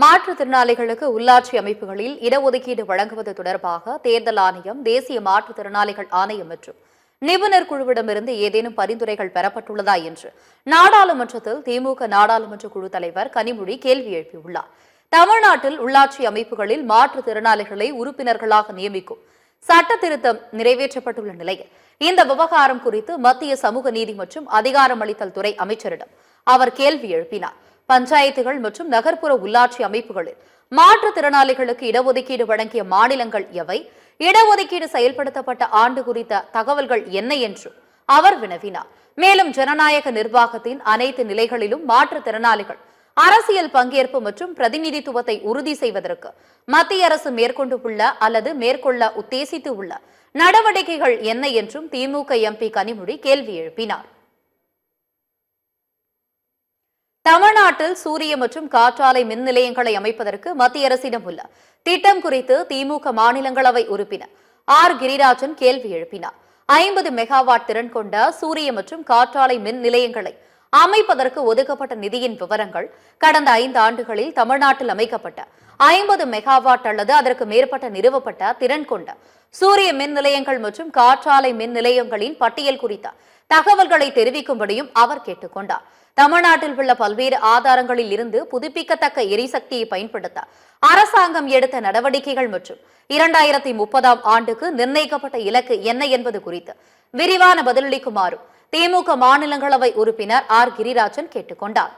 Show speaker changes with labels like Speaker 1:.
Speaker 1: மாற்றுத்திறனாளிகளுக்கு உள்ளாட்சி அமைப்புகளில் இடஒதுக்கீடு வழங்குவது தொடர்பாக தேர்தல் ஆணையம், தேசிய மாற்றுத்திறனாளிகள் ஆணையம் மற்றும் நிபுணர் குழுவிடமிருந்து ஏதேனும் பரிந்துரைகள் பெறப்பட்டுள்ளதா என்று நாடாளுமன்றத்தில் திமுக நாடாளுமன்ற குழு தலைவர் கனிமொழி கேள்வி எழுப்பியுள்ளார். தமிழ்நாட்டில் உள்ளாட்சி அமைப்புகளில் மாற்றுத்திறனாளிகளை உறுப்பினர்களாக நியமிக்கும் சட்ட திருத்தம் நிறைவேற்றப்பட்டுள்ள நிலையில் இந்த விவகாரம் குறித்து மத்திய சமூக நீதி மற்றும் அதிகாரமளித்தல் துறை அமைச்சரிடம் அவர் கேள்வி எழுப்பினார். பஞ்சாயத்துகள் மற்றும் நகர்ப்புற உள்ளாட்சி அமைப்புகளில் மாற்றுத்திறனாளிகளுக்கு இடஒதுக்கீடு வழங்கிய மாநிலங்கள் எவை, இடஒதுக்கீடு செயல்படுத்தப்பட்ட ஆண்டு குறித்த தகவல்கள் என்ன என்று அவர் வினவினார். மேலும் ஜனநாயக நிர்வாகத்தின் அனைத்து நிலைகளிலும் மாற்றுத்திறனாளிகள் அரசியல் பங்கேற்பு மற்றும் பிரதிநிதித்துவத்தை உறுதி செய்வதற்கு மத்திய அரசு மேற்கொண்டுள்ள அல்லது மேற்கொள்ள உத்தேசித்து உள்ள நடவடிக்கைகள் என்ன என்றும் திமுக எம்பி கனிமொழி கேள்வி எழுப்பினார். தமிழ்நாட்டில் சூரிய மற்றும் காற்றாலை மின் நிலையங்களை அமைப்பதற்கு மத்திய அரசிடம் உள்ள திட்டம் குறித்து திமுக மாநிலங்களவை உறுப்பினர் ஆர் கிரிராஜன் கேள்வி எழுப்பினார். 50 மெகாவாட் திறன் கொண்ட சூரிய மற்றும் காற்றாலை மின் நிலையங்களை அமைப்பதற்கு ஒதுக்கப்பட்ட நிதியின் விவரங்கள், கடந்த 5 ஆண்டுகளில் தமிழ்நாட்டில் அமைக்கப்பட்ட 50 மெகாவாட் அல்லது அதற்கு மேற்பட்ட நிறுவப்பட்ட திறன் கொண்ட சூரிய மின் நிலையங்கள் மற்றும் காற்றாலை மின் நிலையங்களின் பட்டியல் குறித்த தகவல்களை தெரிவிக்கும்படியும் அவர் கேட்டுக் கொண்டார். தமிழ்நாட்டில் உள்ள பல்வேறு ஆதாரங்களில் இருந்து புதுப்பிக்கத்தக்க எரிசக்தியை பயன்படுத்த அரசாங்கம் எடுத்த நடவடிக்கைகள் மற்றும் 2030ஆம் ஆண்டுக்கு நிர்ணயிக்கப்பட்ட இலக்கு என்ன என்பது குறித்து விரிவான பதிலளிக்குமாறும் திமுக மாநிலங்களவை உறுப்பினர் ஆர் கிரிராஜன் கேட்டுக் கொண்டார்.